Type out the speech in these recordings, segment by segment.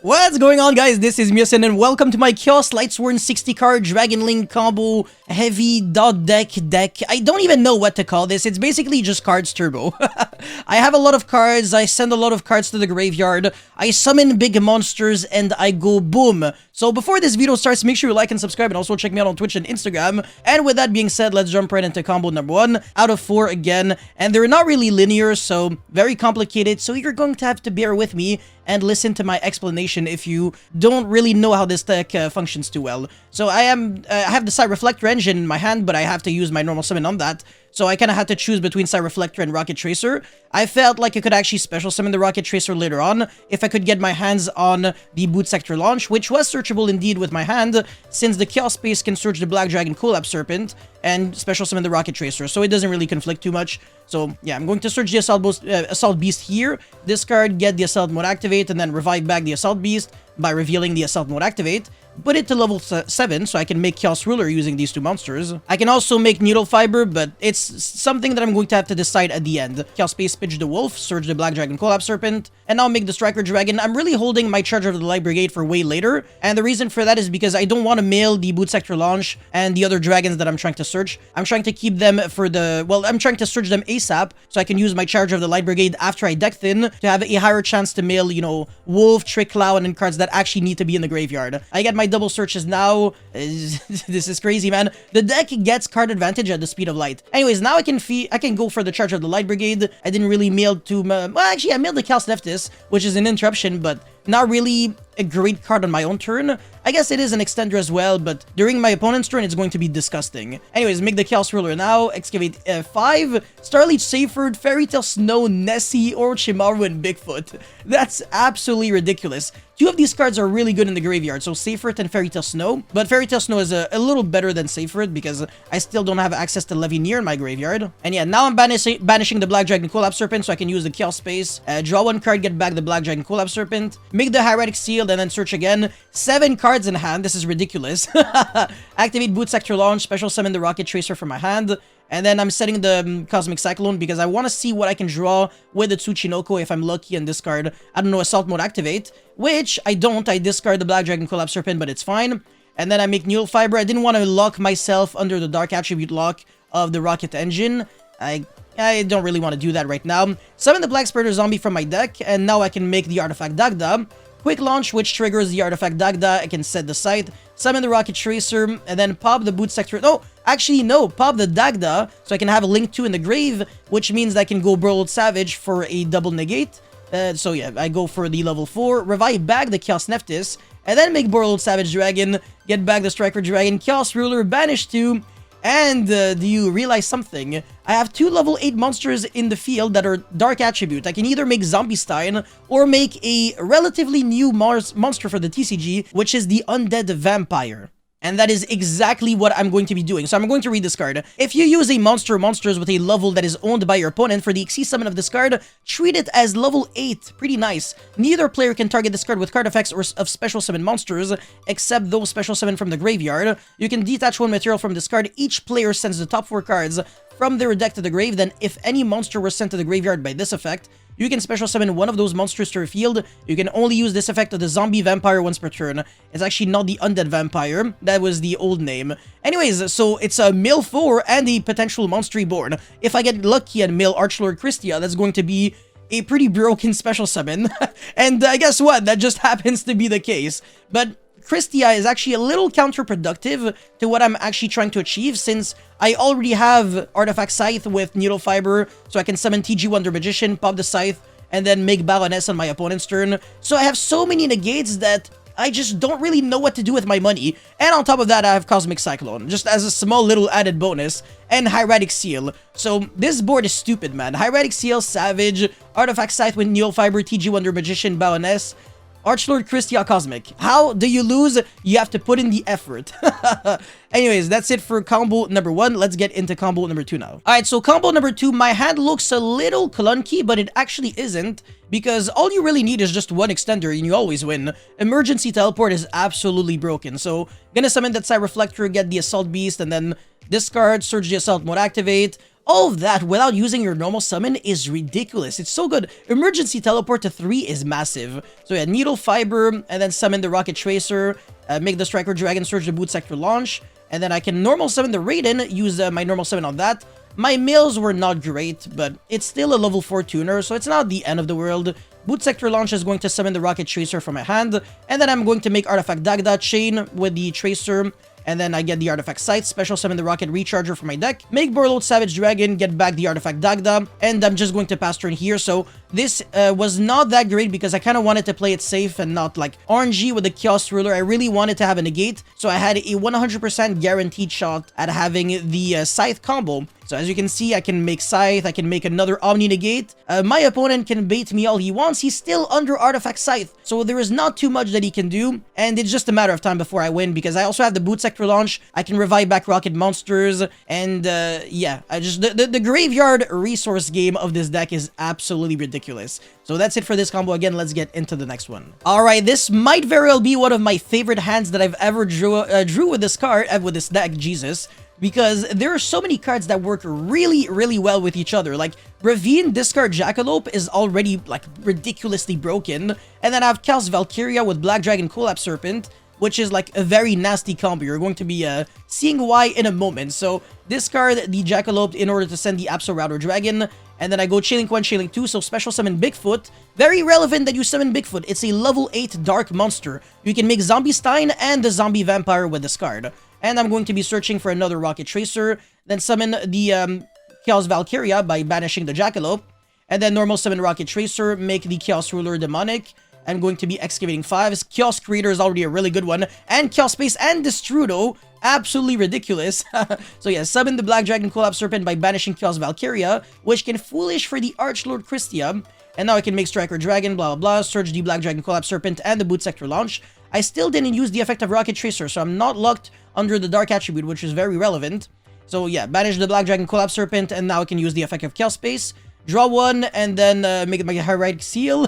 What's going on, guys? This is Miosen and welcome to my Chaos Lightsworn 60 card Dragon Link combo heavy dot deck. I don't even know what to call this. It's basically just cards turbo. I have a lot of cards, I send a lot of cards to the graveyard, I summon big monsters, and I go boom. So before this video starts, make sure you like and subscribe and also check me out on Twitch and Instagram. And with that being said, let's jump right into combo number 1 out of 4 again. And they're not really linear, so very complicated. So you're going to have to bear with me and listen to my explanation if you don't really know how this deck functions too well. So I have the Side Reflector engine in my hand, but I have to use my normal summon on that. So I kind of had to choose between Side Reflector and Rocket Tracer. I felt like I could actually special summon the Rocket Tracer later on if I could get my hands on the Boot Sector launch, which was searchable indeed with my hand, since the Chaos Space can search the Black Dragon Collapse Serpent and special summon the Rocket Tracer, so it doesn't really conflict too much. So yeah, I'm going to search the Assault Beast here, discard, get the Assault Mode activate, and then revive back the Assault Beast by revealing the Assault Mode activate. Put it to level 7 so I can make Chaos Ruler using these two monsters. I can also make Needle Fiber, but it's something that I'm going to have to decide at the end. Chaos Space pitch the Wolf, Surge the Black Dragon Collapse Serpent, and now make the Striker Dragon. I'm really holding my Charger of the Light Brigade for way later, and the reason for that is because I don't want to mail the Boot Sector launch and the other dragons that I'm trying to search. I'm trying to keep them for the... well, I'm trying to search them ASAP so I can use my Charger of the Light Brigade after I deck thin to have a higher chance to mail, you know, Wolf, Trick Clown, and cards that actually need to be in the graveyard. I get my double searches now. This is crazy, man. The deck gets card advantage at the speed of light. Anyways, now I can go for the Charge of the Light Brigade. I didn't really mail to... well, actually, I mailed the Chaos Nephthys, which is an interruption, but not really a great card on my own turn. I guess it is an extender as well, but during my opponent's turn, it's going to be disgusting. Anyways, make the Chaos Ruler now, Excavate 5, Starleech Seyfried, Fairy Tail Snow, Nessie, Orochimaru, and Bigfoot. That's absolutely ridiculous. Two of these cards are really good in the graveyard, so Seyfried and Fairy Tail Snow. But Fairy Tail Snow is a little better than Seyfried because I still don't have access to Levineer in my graveyard. And yeah, now I'm banishing the Black Dragon Collapse Serpent so I can use the Chaos Space. Draw one card, get back the Black Dragon Collapse Serpent. Make the Hieratic Seal, and then search again. 7 cards in hand. This is ridiculous. Activate Boot Sector launch, special summon the Rocket Tracer from my hand. And then I'm setting the Cosmic Cyclone because I want to see what I can draw with the Tsuchinoko if I'm lucky and discard, I don't know, Assault Mode activate. Which I don't. I discard the Black Dragon Collapse Serpent, but it's fine. And then I make Needle Fiber. I didn't want to lock myself under the Dark Attribute lock of the Rocket Engine. I don't really want to do that right now. Summon the Black Spider Zombie from my deck, and now I can make the Artifact Dagda. Quick launch, which triggers the Artifact Dagda. I can set the site, summon the Rocket Tracer, and then pop the Boot Sector. No, actually, no, pop the Dagda, so I can have a Link 2 in the grave, which means that I can go Burled Savage for a double negate. So yeah, I go for the level 4, revive back the Chaos Nephthys, and then make Burled Savage Dragon, get back the Striker Dragon, Chaos Ruler, banish 2, and do you realize something? I have 2 level 8 monsters in the field that are Dark Attribute. I can either make Zombie Stein or make a relatively new monster for the TCG, which is the Undead Vampire. And that is exactly what I'm going to be doing. So I'm going to read this card. If you use a monsters with a level that is owned by your opponent for the Xyz summon of this card, treat it as level 8. Pretty nice. Neither player can target this card with card effects or of special summon monsters, except those special summon from the graveyard. You can detach one material from this card. Each player sends the top 4 cards from their deck to the grave. Then if any monster was sent to the graveyard by this effect, you can special summon one of those monsters to your field. You can only use this effect of the Zombie Vampire once per turn. It's actually not the Undead Vampire. That was the old name. Anyways, so it's a mill 4 and a potential monster reborn. If I get lucky and mill Archlord Christia, that's going to be a pretty broken special summon. And guess what? That just happens to be the case. But Christia is actually a little counterproductive to what I'm actually trying to achieve, since I already have Artifact Scythe with Needle Fiber, so I can summon TG Wonder Magician, pop the Scythe, and then make Baroness on my opponent's turn. So I have so many negates that I just don't really know what to do with my money. And on top of that, I have Cosmic Cyclone, just as a small little added bonus, and Hieratic Seal. So this board is stupid, man. Hieratic Seal, Savage, Artifact Scythe with Needle Fiber, TG Wonder Magician, Baroness, Archlord Christia Cosmic. How do you lose? You have to put in the effort. Anyways, that's it for combo number 1. Let's get into combo number 2 now. Alright, so combo number 2, my hand looks a little clunky, but it actually isn't, because all you really need is just one extender and you always win. Emergency Teleport is absolutely broken, so gonna summon that Side Reflector, get the Assault Beast, and then discard, Surge the Assault Mode activate, all of that without using your normal summon is ridiculous. It's so good. Emergency teleport to 3 is massive. So yeah, Needle Fiber, and then summon the Rocket Tracer, make the Striker Dragon Surge the Boot Sector launch, and then I can normal summon the Raiden, use my normal summon on that. My mills were not great, but it's still a level 4 tuner, so it's not the end of the world. Boot Sector launch is going to summon the Rocket Tracer from my hand, and then I'm going to make Artifact Dagda chain with the Tracer, and then I get the Artifact Scythe, special summon the Rocket Recharger from my deck, make Borreload Savage Dragon, get back the Artifact Dagda, and I'm just going to pass turn here. So this was not that great because I kind of wanted to play it safe and not like RNG with the Chaos Ruler. I really wanted to have a negate, so I had a 100% guaranteed shot at having the Scythe combo. So as you can see, I can make Scythe, I can make another Omni Negate. My opponent can bait me all he wants, he's still under Artifact Scythe, so there is not too much that he can do, and it's just a matter of time before I win, because I also have the Boot Sector launch, I can revive back Rocket Monsters, and yeah, the Graveyard resource game of this deck is absolutely ridiculous. So that's it for this combo. Again, let's get into the next one. Alright, this might very well be one of my favorite hands that I've ever drew with this card, with this deck, Jesus. Because there are so many cards that work really, really well with each other. Like, Ravine discard Jackalope is already, like, ridiculously broken. And then I have Chaos Valkyria with Black Dragon Collapse Serpent, which is, like, a very nasty combo. You're going to be seeing why in a moment. So, discard the Jackalope in order to send the Apso Router Dragon. And then I go Chainlink 1, Chainlink 2, so special summon Bigfoot. Very relevant that you summon Bigfoot. It's a level 8 Dark Monster. You can make Zombie Stein and the Zombie Vampire with this card. And I'm going to be searching for another Rocket Tracer, then summon the Chaos Valkyria by banishing the Jackalope, and then normal summon Rocket Tracer, make the Chaos Ruler Demonic. I'm going to be Excavating 5s. Chaos Creator is already a really good one, and Chaos Space and Destrudo, absolutely ridiculous. So yeah, summon the Black Dragon Collapse Serpent by banishing Chaos Valkyria, which can Foolish for the Archlord Christia, and now I can make Striker Dragon, blah blah blah, search the Black Dragon Collapse Serpent and the Boot Sector launch. I still didn't use the effect of Rocket Tracer, so I'm not locked under the Dark Attribute, which is very relevant. So yeah, banish the Black Dragon Collapse Serpent, and now I can use the effect of Chaos Space. Draw one, and then make it my Heroic Seal.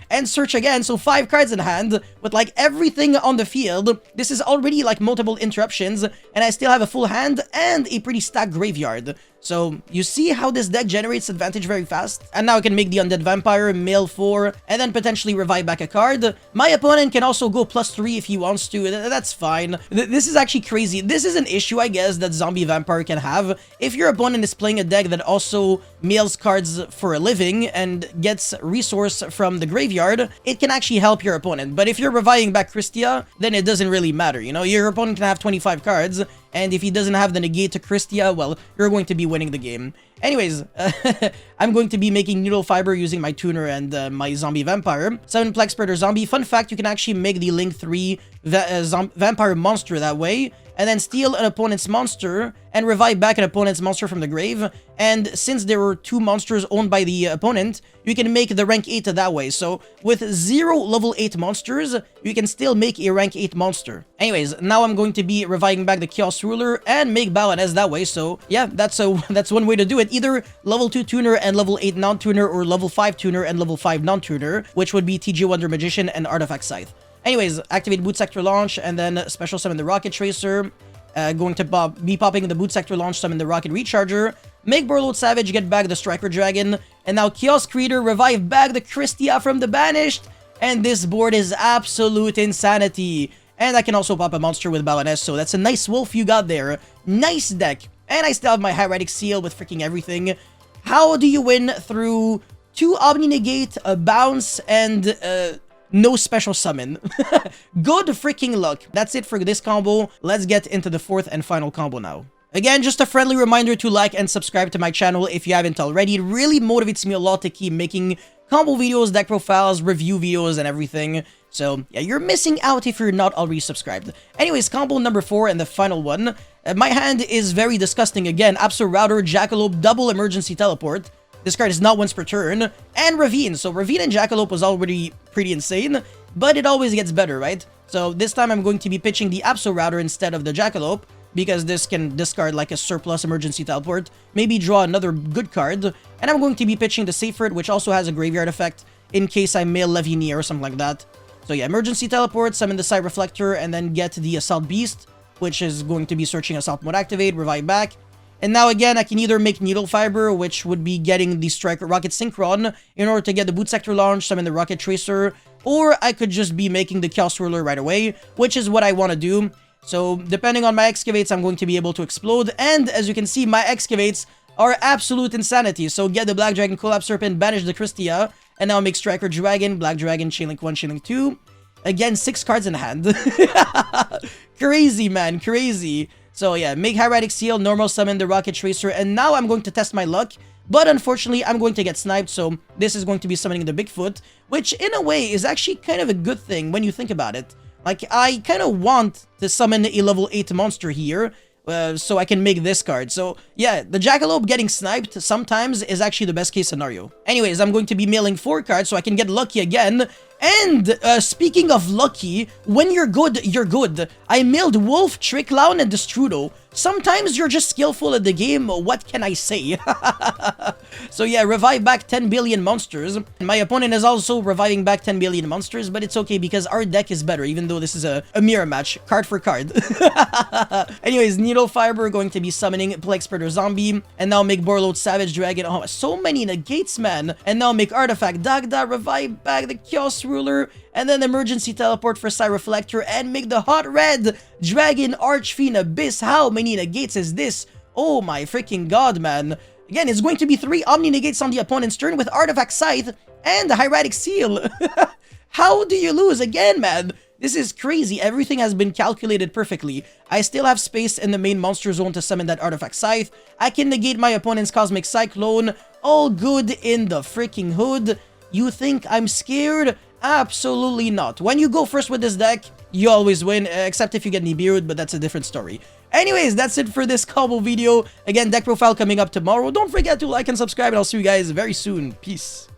And search again, so 5 cards in hand, with like everything on the field. This is already like multiple interruptions, and I still have a full hand and a pretty stacked graveyard. So you see how this deck generates advantage very fast? And now I can make the Undead Vampire, mill 4, and then potentially revive back a card. My opponent can also go +3 if he wants to, that's fine. This is actually crazy. This is an issue, I guess, that Zombie Vampire can have. If your opponent is playing a deck that also mills cards for a living and gets resource from the graveyard, it can actually help your opponent. But if you're reviving back Christia, then it doesn't really matter, you know? Your opponent can have 25 cards, and if he doesn't have the negate to Christia, well, you're going to be winning the game. Anyways, I'm going to be making Needle Fiber using my Tuner and my Zombie Vampire. Summon Plague Spreader Zombie. Fun fact, you can actually make the Link 3 Vampire Monster that way, and then steal an opponent's monster and revive back an opponent's monster from the grave. And since there were 2 monsters owned by the opponent, you can make the rank 8 that way. So with 0 level 8 monsters, you can still make a rank 8 monster. Anyways, now I'm going to be reviving back the Chaos Ruler and make Baroness that way. So yeah, that's one way to do it. Either level 2 tuner and level 8 non-tuner, or level 5 tuner and level 5 non-tuner, which would be TG Wonder Magician and Artifact Scythe. Anyways, activate Boot Sector launch, and then special summon the Rocket Tracer. Going to be popping the Boot Sector launch, summon the Rocket Recharger, make Borreload Savage, get back the Striker Dragon, and now Chaos Creator, revive back the Christia from the Banished, and this board is absolute insanity. And I can also pop a monster with Baroness, so that's a nice wolf you got there. Nice deck. And I still have my Hieratic Seal with freaking everything. How do you win through 2 Omni Negate, a bounce, and no special summon? Good freaking luck. That's it for this combo. Let's get into the 4th and final combo now. Again, just a friendly reminder to like and subscribe to my channel if you haven't already. It really motivates me a lot to keep making combo videos, deck profiles, review videos, and everything. So yeah, you're missing out if you're not already subscribed. Anyways, combo number 4 and the final one. My hand is very disgusting again. Apso Router, Jackalope, double emergency teleport. This card is not once per turn. And Ravine. So Ravine and Jackalope was already pretty insane, but it always gets better, right? So this time I'm going to be pitching the Apso Router instead of the Jackalope, because this can discard like a surplus emergency teleport, maybe draw another good card, and I'm going to be pitching the Seyfried, which also has a graveyard effect, in case I mail Levinia or something like that. So yeah, emergency teleport, summon the Side Reflector, and then get the Assault Beast, which is going to be searching Assault Mode activate, revive back, And now again, I can either make Needle Fiber, which would be getting the Striker Rocket Synchron in order to get the Boot Sector launch, summon the Rocket Tracer, or I could just be making the Chaos Ruler right away, which is what I want to do. So depending on my Excavates, I'm going to be able to explode, and as you can see, my Excavates are absolute insanity. So get the Black Dragon Collapse Serpent, banish the Christia, and now make Striker Dragon, Black Dragon, Chainlink 1, Chainlink 2. Again, 6 cards in hand. Crazy, man, crazy. So yeah, make Hieratic Seal, normal summon the Rocket Tracer, and now I'm going to test my luck. But unfortunately, I'm going to get sniped, so this is going to be summoning the Bigfoot, which in a way is actually kind of a good thing when you think about it. Like, I kind of want to summon a level 8 monster here, so I can make this card. So yeah, the Jackalope getting sniped sometimes is actually the best case scenario. Anyways, I'm going to be milling 4 cards so I can get lucky again. And speaking of lucky, when you're good, you're good. I milled Wolf, Trick Clown, and Destrudo. Sometimes you're just skillful at the game, what can I say? So yeah, revive back 10 billion monsters. My opponent is also reviving back 10 billion monsters, but it's okay because our deck is better, even though this is a mirror match, card for card. Anyways, Needle Fiber going to be summoning Plague Spreader Zombie, and now make Borreload Savage Dragon. Oh, so many negates, man. And now make Artifact Dagda, revive back the Chaos Ruler, and then Emergency Teleport for Psy Reflector, and make the Hot Red Dragon Archfiend Abyss. How many negates is this? Oh my freaking god, man. Again, it's going to be 3 Omni Negates on the opponent's turn with Artifact Scythe and the Hieratic Seal. How do you lose again, man? This is crazy. Everything has been calculated perfectly. I still have space in the main monster zone to summon that Artifact Scythe. I can negate my opponent's Cosmic Cyclone. All good in the freaking hood. You think I'm scared? Absolutely not. When you go first with this deck, you always win, except if you get Nibiru, but that's a different story. Anyways, that's it for this combo video. Again, deck profile coming up tomorrow. Don't forget to like and subscribe, and I'll see you guys very soon. Peace.